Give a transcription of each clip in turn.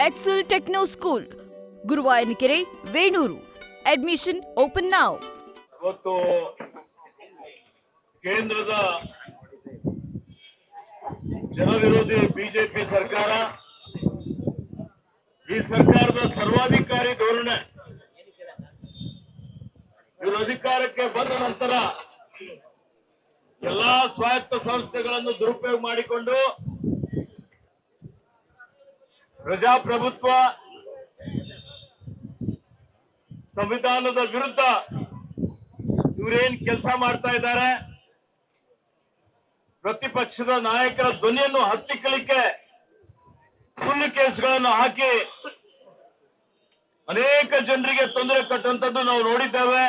Excel Techno School, Guruvayanakere, Venur. Admission open now. ಇವತ್ತು ಕೇಂದ್ರದ ಜನವಿರೋಧಿ BJP ಸರ್ಕಾರ, ಈ ಸರ್ಕಾರದ ಸರ್ವಾಧಿಕಾರಿ ಧೋರಣೆ, ಇವರು ಅಧಿಕಾರಕ್ಕೆ ಬಂದ ನಂತರ ಎಲ್ಲಾ ಸ್ವಾಯತ್ತ ಸಂಸ್ಥೆಗಳನ್ನು ದುರುಪಯೋಗ ಮಾಡಿಕೊಂಡು ಪ್ರಜಾಪ್ರಭುತ್ವ ಸಂವಿಧಾನದ ವಿರುದ್ಧ ಇವರೇನ್ ಕೆಲಸ ಮಾಡ್ತಾ ಇದ್ದಾರೆ, ಪ್ರತಿಪಕ್ಷದ ನಾಯಕರ ಧ್ವನಿಯನ್ನು ಹತ್ತಿಕ್ಕಲಿಕ್ಕೆ ಸುಳ್ಳು ಕೇಸ್ಗಳನ್ನು ಹಾಕಿ ಅನೇಕ ಜನರಿಗೆ ತೊಂದರೆ ಕೊಟ್ಟಂತದ್ದು ನಾವು ನೋಡಿದ್ದೇವೆ.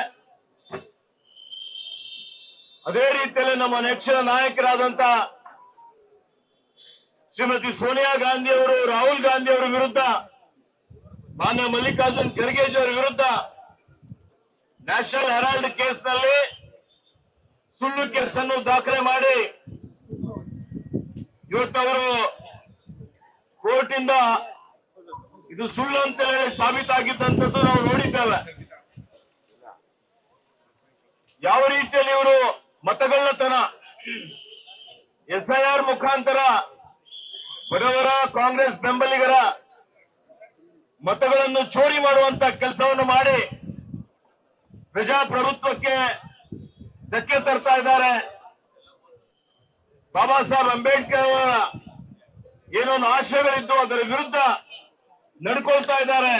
ಅದೇ ರೀತಿಯಲ್ಲಿ ನಮ್ಮ ನೆಚ್ಚಿನ ನಾಯಕರಾದಂತ ಶ್ರೀಮತಿ ಸೋನಿಯಾ ಗಾಂಧಿ ಅವರು, ರಾಹುಲ್ ಗಾಂಧಿ ಅವರ ವಿರುದ್ಧ, ಮಾನ್ಯ ಮಲ್ಲಿಕಾರ್ಜುನ್ ಖರ್ಗೆ ಅವರ ವಿರುದ್ಧ ನ್ಯಾಷನಲ್ ಹೆರಾಲ್ಡ್ ಕೇಸ್ನಲ್ಲಿ ಸುಳ್ಳು ಕೇಸನ್ನು ದಾಖಲೆ ಮಾಡಿ ಇವತ್ತವರು ಕೋರ್ಟ್ ಇಂದ ಇದು ಸುಳ್ಳು ಅಂತ ಹೇಳಿ ಸಾಬೀತಾಗಿದ್ದಂಥದ್ದು ನಾವು ನೋಡಿದ್ದೇವೆ. ಯಾವ ರೀತಿಯಲ್ಲಿ ಇವರು ಮತಗಳ್ಳತನ SIR ಮುಖಾಂತರ ಬಡವರ, ಕಾಂಗ್ರೆಸ್ ಬೆಂಬಲಿಗರ ಮತಗಳನ್ನು ಚೋರಿ ಮಾಡುವಂತ ಕೆಲಸವನ್ನು ಮಾಡಿ ಪ್ರಜಾಪ್ರಭುತ್ವಕ್ಕೆ ಧಕ್ಕೆ ತರ್ತಾ ಇದ್ದಾರೆ. ಬಾಬಾ ಸಾಹೇಬ್ ಅಂಬೇಡ್ಕರ್ ಅವರ ಏನೊಂದು ಆಶಯಗಳಿದ್ದು ಅದರ ವಿರುದ್ಧ ನಡ್ಕೊಳ್ತಾ ಇದ್ದಾರೆ.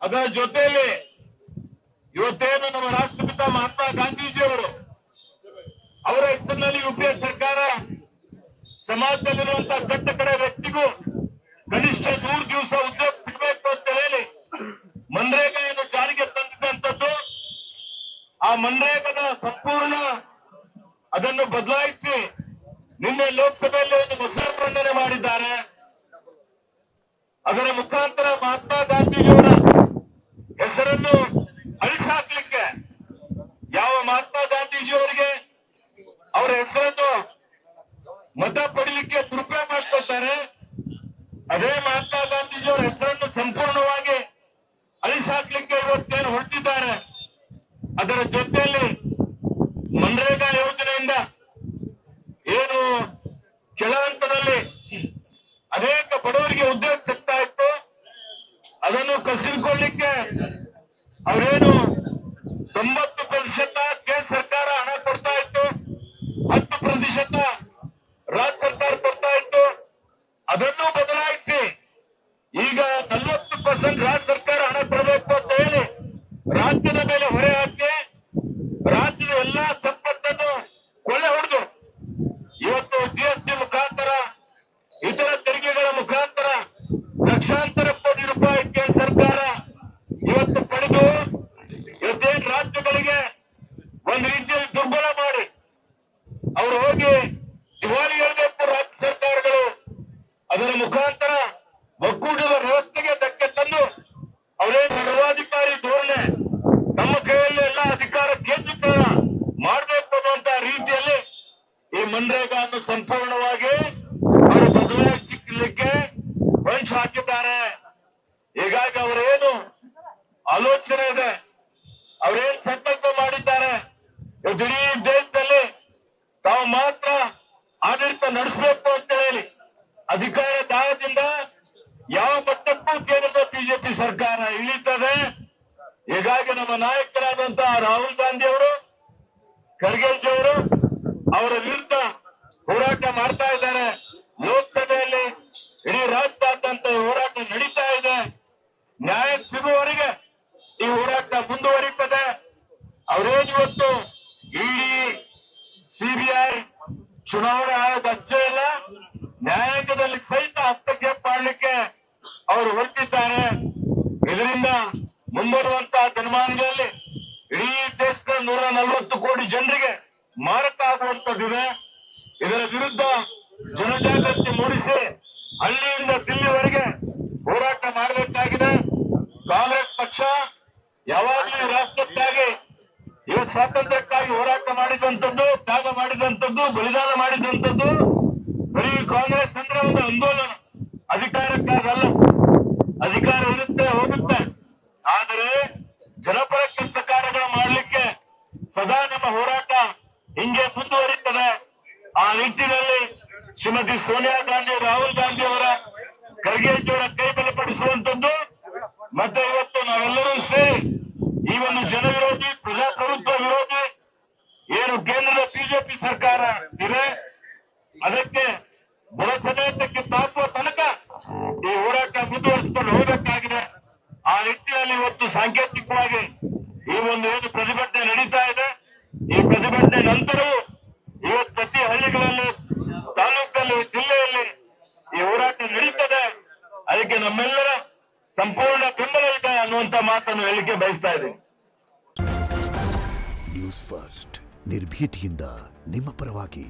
ಅದರ ಜೊತೆಯಲ್ಲಿ ಇವತ್ತೇನು ನಮ್ಮ ರಾಷ್ಟ್ರಪಿತ ಮಹಾತ್ಮ ಗಾಂಧೀಜಿಯವರು ಅವರ ಹೆಸರಿನಲ್ಲಿ UPA ಸರ್ಕಾರ ಸಮಾಜದಲ್ಲಿರುವಂತಹ ಕಟ್ಟ ಕಡೆ ವ್ಯಕ್ತಿಗೂ ಕನಿಷ್ಠ 100 ದಿವಸ ಉದ್ಯೋಗ ಸಿಗಬೇಕು ಅಂತ ಹೇಳಿ ಮನ್ರೇಗಾಯನ್ನು ಜಾರಿಗೆ ತಂದಿದ್ದಂಥದ್ದು. ಆ ಮನ್ರೇಗಾದ ಸಂಪೂರ್ಣ ಅದನ್ನು ಬದಲಾಯಿಸಿ ನಿನ್ನೆ ಲೋಕಸಭೆಯಲ್ಲಿ ಒಂದು ಮಸೂದೆ ಮಂಡನೆ ಮಾಡಿದ್ದಾರೆ. ಅದರ ಮುಖಾಂತರ ಮಹಾತ್ಮ ಗಾಂಧೀಜಿಯವರ ಹೆಸರನ್ನು ಅಳಿಸಾಕ್ಲಿಕ್ಕೆ, ಯಾವ ಮಹಾತ್ಮ ಗಾಂಧೀಜಿಯವರಿಗೆ ಅವರ ಹೆಸರನ್ನು ಮತ ಪಡೀಲಿಕ್ಕೆ ದುರುಪಯೋಗ ಮಾಡ್ಕೊಳ್ತಾರೆ, ಅದೇ ಮಹಾತ್ಮ ಗಾಂಧೀಜಿಯವರ ಹೆಸರನ್ನು ಸಂಪೂರ್ಣವಾಗಿ ಅಳಿಸಾಕ್ಲಿಕ್ಕೆ ಇವತ್ತೇನು ಹೊರಟಿದ್ದಾರೆ. ಅದರ ಜೊತೆಯಲ್ಲಿ ಮನ್ರೇಗಾ ಯೋಜನೆಯಿಂದ ಏನು ಕೆಳ ಹಂತದಲ್ಲಿ ಅನೇಕ ಬಡವರಿಗೆ ಉದ್ಯೋಗ ಸಿಗ್ತಾ ಇತ್ತು, ಅದನ್ನು ಕಸಿದುಕೊಳ್ಳಿಕ್ಕೆ ಅವರೇನು 90% ಕೇಂದ್ರ ಸರ್ಕಾರ ಹಣ ಕೊಡ್ತಾ ಇತ್ತು, 10% ರಾಜ್ಯ ಸರ್ಕಾರ ಕೊಡ್ತಾ ಇತ್ತು. ಅದನ್ನು ಬದಲಾಯಿಸಿ ಈಗ 40% ರಾಜ್ಯ ಸರ್ಕಾರ ಹಣ ಕೊಡಬೇಕು ಅಂತ ಹೇಳಿ ರಾಜ್ಯದ ಮೇಲೆ ಹೊರೆ ಹಾಕಿ ರಾಜ್ಯದ ಎಲ್ಲಾ ಸಂಪತ್ತನ್ನು ಕೊಳ್ಳೆ ಹೊಡೆದು ಇವತ್ತು GST ಮುಖಾಂತರ, ಇತರ ತೆರಿಗೆಗಳ ಮುಖಾಂತರ ಲಕ್ಷಾಂತರ ಕೋಟಿ ರೂಪಾಯಿ ಕೇಂದ್ರ ಸರ್ಕಾರ ಇವತ್ತು ಪಡೆದು ಇವತ್ತೇನು ರಾಜ್ಯಗಳಿಗೆ ಒಂದು ರೀತಿಯಲ್ಲಿ ದುರ್ಬಲ ಮಾಡಿ ಅವರು ಹೋಗಿ ದಿವಾಳಿ ಹೇಳಬೇಕು ರಾಜ್ಯ ಸರ್ಕಾರಗಳು. ಅದರ ಮುಖಾಂತರ ಒಕ್ಕೂಟದ ವ್ಯವಸ್ಥೆಗೆ ಧಕ್ಕೆ ತಂದು ಅವರೇನು ಸರ್ವಾಧಿಕಾರಿ ಧೋರಣೆ, ನಮ್ಮ ಕೈಯಲ್ಲಿ ಎಲ್ಲ ಅಧಿಕಾರ ಕೇಂದ್ರೀಕರಣ ಮಾಡಬೇಕು ಅನ್ನುವಂತ ರೀತಿಯಲ್ಲಿ ಈ ಮನ್ರೇಗಾವನ್ನು ಸಂಪೂರ್ಣವಾಗಿ ಅವರು ಬದಲಾಯಿಸಲಿಕ್ಕೆ ಬಂಚ್ ಹಾಕಿದ್ದಾರೆ. ಹೀಗಾಗಿ ಅವರೇನು ಆಲೋಚನೆ ಇದೆ, ಅವರೇನು ಸಂಕಲ್ಪ ಮಾಡಿದ್ದಾರೆ, ಇಡೀ ದೇಶದಲ್ಲಿ ತಾವು ಮಾತ್ರ ಆಡಳಿತ ನಡೆಸಬೇಕು ಅಂತ ಹೇಳಿ ಅಧಿಕಾರ ದಾಹದಿಂದ ಯಾವ ಮಟ್ಟಕ್ಕೂ ಕೇಂದ್ರದ ಬಿಜೆಪಿ ಸರ್ಕಾರ ಇಳಿತದೆ. ಹೀಗಾಗಿ ನಮ್ಮ ನಾಯಕರಾದಂತಹ ರಾಹುಲ್ ಗಾಂಧಿ ಅವರು, ಖರ್ಗೆ ಅವರು ಅವರ ವಿರುದ್ಧ ಹೋರಾಟ ಮಾಡ್ತಾ ಇದ್ದಾರೆ. ಲೋಕಸಭೆಯಲ್ಲಿ ಇಡೀ ರಾಜ್ಯಾದ್ಯಂತ ಹೋರಾಟ ನಡೀತಾ ಇದೆ. ನ್ಯಾಯ ಸಿಗುವವರೆಗೆ ಈ ಹೋರಾಟ ಮುಂದುವರಿಯುತ್ತದೆ. ಅವರೇನು ಇವತ್ತು ಇಡಿ, CBI, ಚುನಾವಣಾ ಆಯೋಗ ಅಷ್ಟೇ ಅಲ್ಲ, ನ್ಯಾಯಾಂಗದಲ್ಲಿ ಸಹಿತ ಹಸ್ತಕ್ಷೇಪ ಮಾಡಲಿಕ್ಕೆ ಅವರು ಹೊರಟಿದ್ದಾರೆ. ಇದರಿಂದ ಮುಂಬರುವಂತಹ ದಿನಮಾನಗಳಲ್ಲಿ ಇಡೀ ದೇಶದ 140 ಕೋಟಿ ಜನರಿಗೆ ಮಾರಕ ಆಗುವಂತದ್ದಿದೆ. ಇದರ ವಿರುದ್ಧ ಜನಜಾಗೃತಿ ಮೂಡಿಸಿ ಹಳ್ಳಿಯಿಂದ ದಿಲ್ಲಿವರೆಗೆ ಹೋರಾಟ ಮಾಡಬೇಕಾಗಿದೆ. ಕಾಂಗ್ರೆಸ್ ಪಕ್ಷ ಯಾವಾಗಲೂ ರಾಷ್ಟ್ರಕ್ಕಾಗಿ, ಇವತ್ತು ಸ್ವಾತಂತ್ರ್ಯಕ್ಕಾಗಿ ಹೋರಾಟ ಮಾಡಿದಂಥದ್ದು, ತ್ಯಾಗ ಮಾಡಿದಂಥದ್ದು, ಬಲಿದಾನ ಮಾಡಿದಂಥದ್ದು ಬರೀ ಕಾಂಗ್ರೆಸ್ ಅಂದ್ರೆ ಒಂದು ಆಂದೋಲನ, ಅಧಿಕಾರಕ್ಕಾಗಲ್ಲ. ಅಧಿಕಾರ ಇರುತ್ತೆ ಹೋಗುತ್ತೆ, ಆದರೆ ಜನಪರ ಕೆಲಸ ಕಾರ್ಯಗಳು ಮಾಡ್ಲಿಕ್ಕೆ ಸದಾ ನಮ್ಮ ಹೋರಾಟ ಹಿಂಗೆ ಮುಂದುವರಿತದೆ. ಆ ನಿಟ್ಟಿನಲ್ಲಿ ಶ್ರೀಮತಿ ಸೋನಿಯಾ ಗಾಂಧಿ, ರಾಹುಲ್ ಗಾಂಧಿ ಅವರ ಖರ್ಗೆಜಿಯವರ ಕೈ ಬಲಪಡಿಸುವಂತದ್ದು, ಮತ್ತೆ ಇವತ್ತು ನಾವೆಲ್ಲರೂ ಸೇರಿ ಈ ಒಂದು ಜನ ವಿರೋಧಿ, ಪ್ರಜಾಪ್ರಭುತ್ವ ವಿರೋಧಿ ಏನು ಕೇಂದ್ರದ ಬಿಜೆಪಿ ಸರ್ಕಾರ ಇದೆ ಅದಕ್ಕೆ ಬುಡಸಮೇತಕ್ಕೆ ತಾಕುವ ತನಕ ಈ ಹೋರಾಟ ಮುಂದುವರಿಸಿಕೊಂಡು ಹೋಗಬೇಕಾಗಿದೆ. ಆ ನಿಟ್ಟಿನಲ್ಲಿ ಇವತ್ತು ಸಾಂಕೇತಿಕವಾಗಿ ಈ ಒಂದು ಏನು ಪ್ರತಿಭಟನೆ ನಡೀತಾ ಇದೆ, ಈ ಪ್ರತಿಭಟನೆ ನಂತರವೂ ಇವತ್ತು ಪ್ರತಿ ಹಳ್ಳಿಗಳಲ್ಲಿ, ತಾಲೂಕಲ್ಲಿ, ಜಿಲ್ಲೆಯಲ್ಲಿ ಈ ಹೋರಾಟ ನಡೀತದೆ. ಅದಕ್ಕೆ ನಮ್ಮೆಲ್ಲರ ಸಂಪೂರ್ಣ ಬೆಂಬಲ ಇದೆ ಅನ್ನುವಂತ ಮಾತನ್ನು ಹೇಳಿಕೆ ಬಯಸ್ತಾ ಇದ್ದೀನಿ. ನ್ಯೂಸ್ ಫಸ್ಟ್ ನಿರ್ಭೀತಿಯಿಂದ ನಿಮ್ಮ ಪರವಾಗಿ.